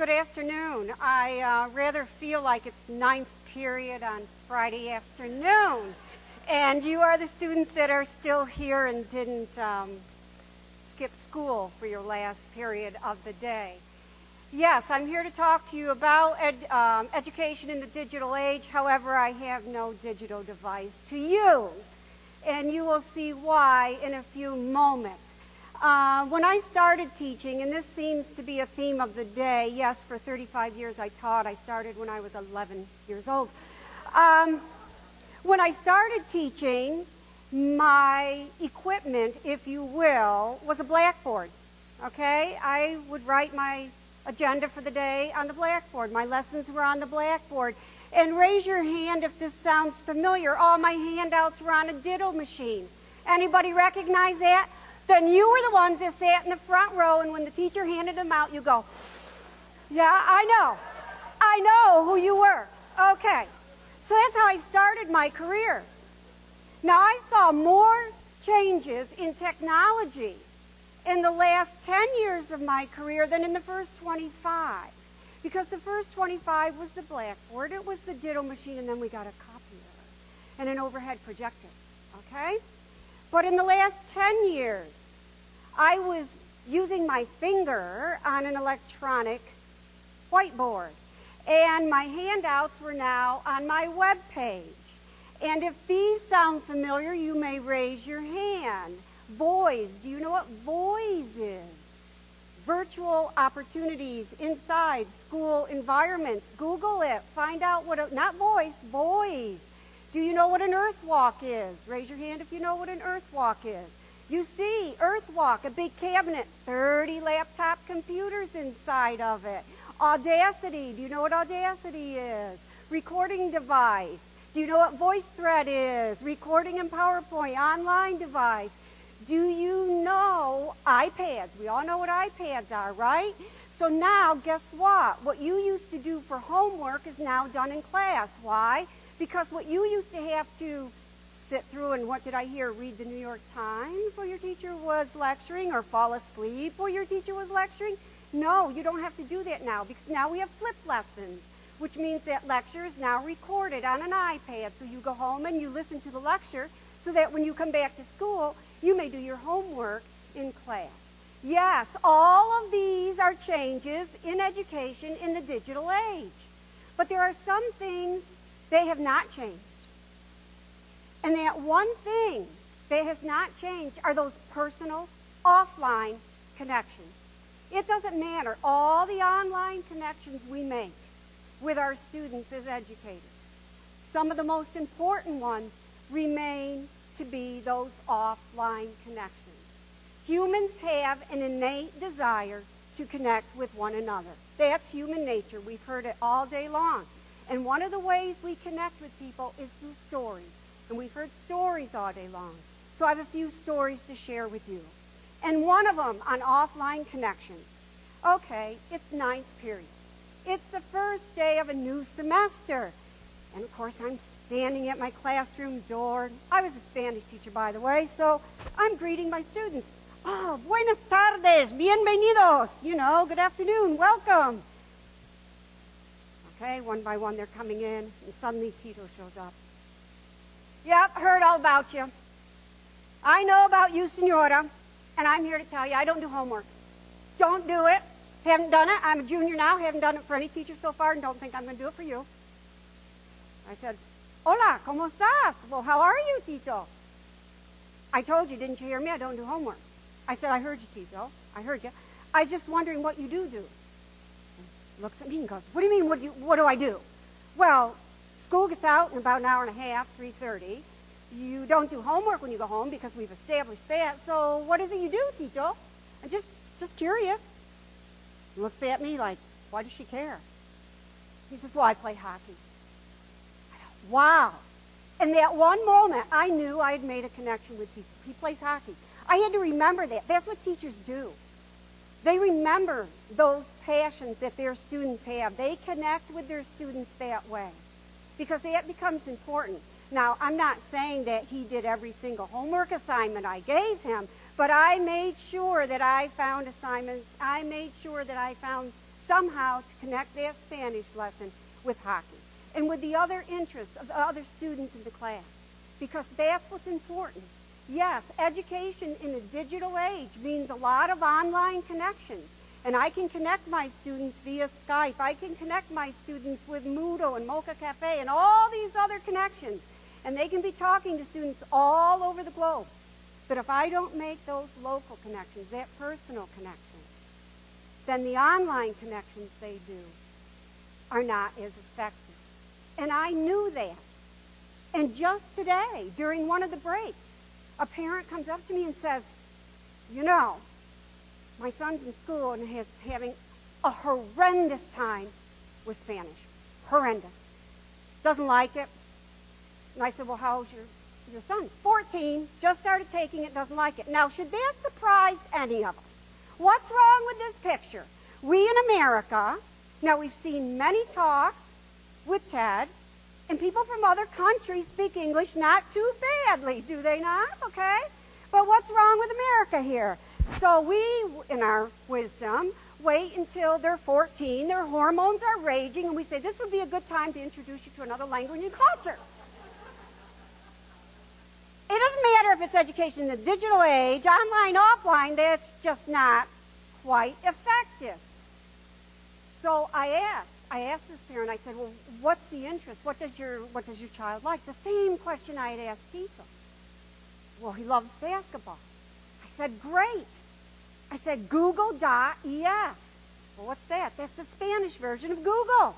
Good afternoon. I rather feel like it's ninth period on Friday afternoon, and you are the students that are still here and didn't skip school for your last period of the day. Yes, I'm here to talk to you about education in the digital age. However, I have no digital device to use, and you will see why in a few moments. When I started teaching, and this seems to be a theme of the day, yes, for 35 years I taught. I started when I was 11 years old. When I started teaching, my equipment, if you will, was a blackboard, okay? I would write my agenda for the day on the blackboard. My lessons were on the blackboard. And raise your hand if this sounds familiar. All my handouts were on a ditto machine. Anybody recognize that? Then you were the ones that sat in the front row, and when the teacher handed them out, you go, yeah, I know who you were. Okay, so that's how I started my career. Now, I saw more changes in technology in the last 10 years of my career than in the first 25. Because the first 25 was the blackboard, it was the ditto machine, and then we got a copier and an overhead projector, okay? But in the last 10 years, I was using my finger on an electronic whiteboard. And my handouts were now on my web page. And if these sound familiar, you may raise your hand. Voice, do you know what voice is? Virtual opportunities inside school environments. Google it. Find out what, not voice, voice. Do you know what an earth walk is? Raise your hand if you know what an earth walk is. You see, earth walk, a big cabinet, 30 laptop computers inside of it. Audacity, do you know what Audacity is? Recording device. Do you know what VoiceThread is? Recording in PowerPoint, online device. Do you know iPads? We all know what iPads are, right? So now, guess what? What you used to do for homework is now done in class. Why? Because what you used to have to sit through and what did I hear? Read the New York Times while your teacher was lecturing, or fall asleep while your teacher was lecturing? No, you don't have to do that now, because now we have flipped lessons, which means that lecture is now recorded on an iPad. So you go home and you listen to the lecture so that when you come back to school, you may do your homework in class. Yes, all of these are changes in education in the digital age. But there are some things they have not changed. And that one thing that has not changed are those personal, offline connections. It doesn't matter. All the online connections we make with our students as educators, some of the most important ones remain to be those offline connections. Humans have an innate desire to connect with one another. That's human nature. We've heard it all day long. And one of the ways we connect with people is through stories. And we've heard stories all day long. So I have a few stories to share with you. And one of them on offline connections. Okay, it's ninth period. It's the first day of a new semester. And of course, I'm standing at my classroom door. I was a Spanish teacher, by the way, so I'm greeting my students. Oh, buenas tardes, bienvenidos. You know, good afternoon, welcome. Okay, one by one they're coming in, and suddenly Tito shows up. Yep, heard all about you. I know about you, Senora, and I'm here to tell you I don't do homework. Don't do it. Haven't done it. I'm a junior now, haven't done it for any teacher so far, and don't think I'm going to do it for you. I said, hola, ¿cómo estás? Well, how are you, Tito? I told you, didn't you hear me? I don't do homework. I said, I heard you, Tito. I heard you. I was just wondering what you do. Looks at me and goes, what do you mean, what do I do? Well, school gets out in about an hour and a half, 3:30. You don't do homework when you go home because we've established that. So what is it you do, Tito? I'm just curious. He looks at me like, why does she care? He says, well, I play hockey. I thought, wow. In that one moment, I knew I had made a connection with Tito. He plays hockey. I had to remember that. That's what teachers do. They remember those passions that their students have. They connect with their students that way because that becomes important. Now, I'm not saying that he did every single homework assignment I gave him, but I made sure that I found assignments. I made sure that I found somehow to connect that Spanish lesson with hockey and with the other interests of the other students in the class, because that's what's important. Yes, education in a digital age means a lot of online connections. And I can connect my students via Skype. I can connect my students with Moodle and Mocha Cafe and all these other connections. And they can be talking to students all over the globe. But if I don't make those local connections, that personal connection, then the online connections they do are not as effective. And I knew that. And just today, during one of the breaks, a parent comes up to me and says, you know, my son's in school and is having a horrendous time with Spanish. Horrendous. Doesn't like it. And I said, well, how's your son? 14, just started taking it, doesn't like it. Now, should that surprise any of us? What's wrong with this picture? We in America, now we've seen many talks with TED, and people from other countries speak English not too badly, do they not? Okay? But what's wrong with America here? So we, in our wisdom, wait until they're 14, their hormones are raging, and we say, this would be a good time to introduce you to another language and culture. It doesn't matter if it's education in the digital age, online, offline, that's just not quite effective. So I asked this parent, I said, well, what's the interest? What does your child like? The same question I had asked Tito. Well, he loves basketball. I said, great. I said, Google.ef. Well, what's that? That's the Spanish version of Google.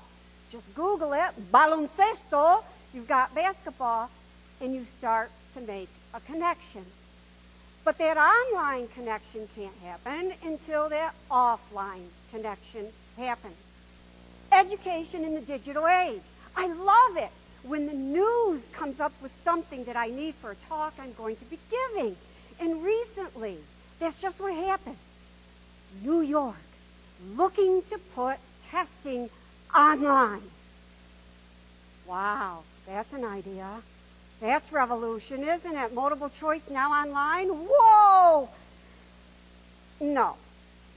Just Google it, baloncesto, you've got basketball, and you start to make a connection. But that online connection can't happen until that offline connection happens. Education in the digital age. I love it when the news comes up with something that I need for a talk I'm going to be giving. And recently, that's just what happened. New York, looking to put testing online. Wow, that's an idea. That's revolution, isn't it? Multiple choice now online? Whoa! No,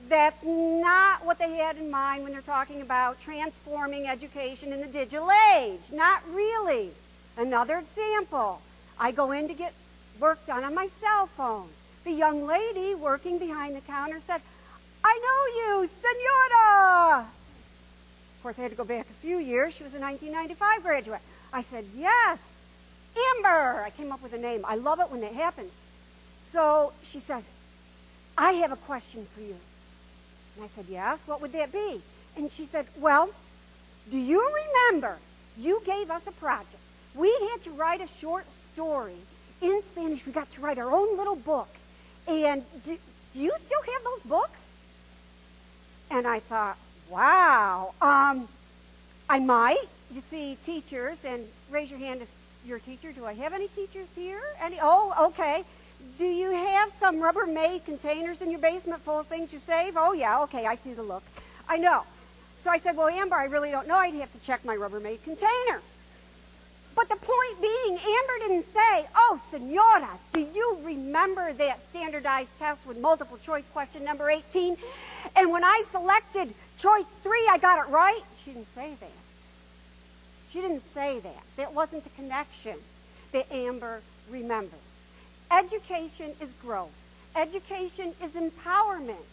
that's not what they had in mind when they're talking about transforming education in the digital age. Not really. Another example, I go in to get work done on my cell phone. The young lady working behind the counter said, I know you, senora. Of course, I had to go back a few years. She was a 1995 graduate. I said, yes, Amber. I came up with a name. I love it when that happens. So she says, I have a question for you. And I said, yes, what would that be? And she said, well, do you remember you gave us a project? We had to write a short story in Spanish. We got to write our own little book. And do you still have those books? And I thought, wow, I might. You see, teachers, and raise your hand if you're a teacher. Do I have any teachers here? Any? Oh, okay. Do you have some Rubbermaid containers in your basement full of things you save? Oh, yeah, okay, I see the look. I know. So I said, well, Amber, I really don't know. I'd have to check my Rubbermaid container. But the point being, Amber didn't say, oh, senora, do you remember that standardized test with multiple choice question number 18? And when I selected choice 3, I got it right? She didn't say that. She didn't say that. That wasn't the connection that Amber remembered. Education is growth. Education is empowerment.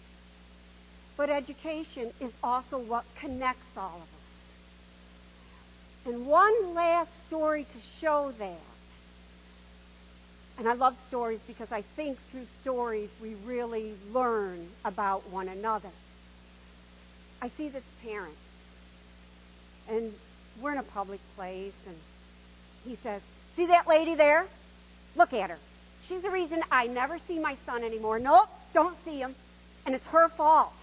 But education is also what connects all of us. And one last story to show that. And I love stories because I think through stories we really learn about one another. I see this parent, and we're in a public place, and he says, see that lady there? Look at her. She's the reason I never see my son anymore. Nope, don't see him. And it's her fault.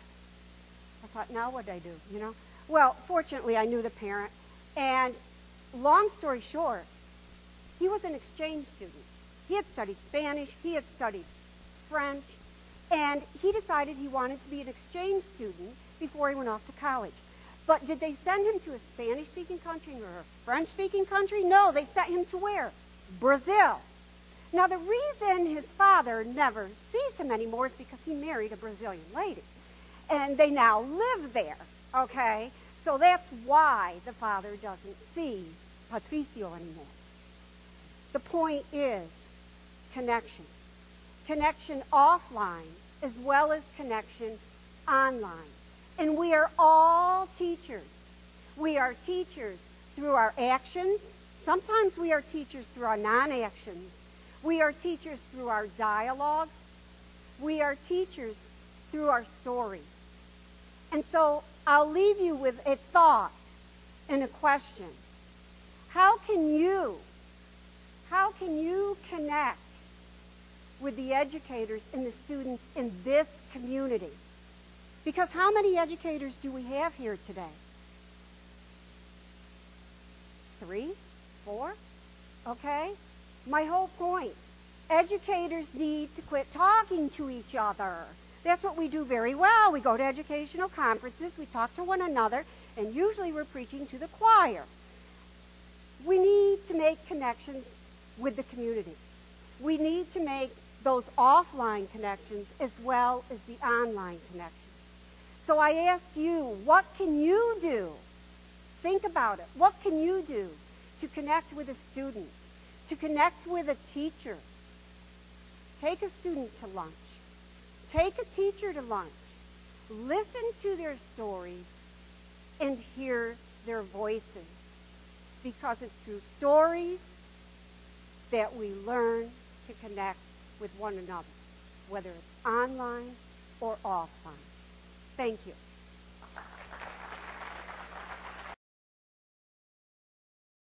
I thought, now what do I do, you know? Well, fortunately, I knew the parent. And long story short, he was an exchange student. He had studied Spanish. He had studied French. And he decided he wanted to be an exchange student before he went off to college. But did they send him to a Spanish-speaking country or a French-speaking country? No, they sent him to where? Brazil. Now, the reason his father never sees him anymore is because he married a Brazilian lady. And they now live there. Okay? So that's why the father doesn't see Patricio anymore. The point is connection. Connection offline as well as connection online. And we are all teachers. We are teachers through our actions. Sometimes we are teachers through our non-actions. We are teachers through our dialogue. We are teachers through our stories. And so I'll leave you with a thought and a question. How can you connect with the educators and the students in this community? Because how many educators do we have here today? 3, 4, okay? My whole point, educators need to quit talking to each other. That's what we do very well. We go to educational conferences, we talk to one another, and usually we're preaching to the choir. We need to make connections with the community. We need to make those offline connections as well as the online connections. So I ask you, what can you do? Think about it. What can you do to connect with a student, to connect with a teacher? Take a student to lunch. Take a teacher to lunch. Listen to their stories and hear their voices. Because it's through stories that we learn to connect with one another, whether it's online or offline. Thank you.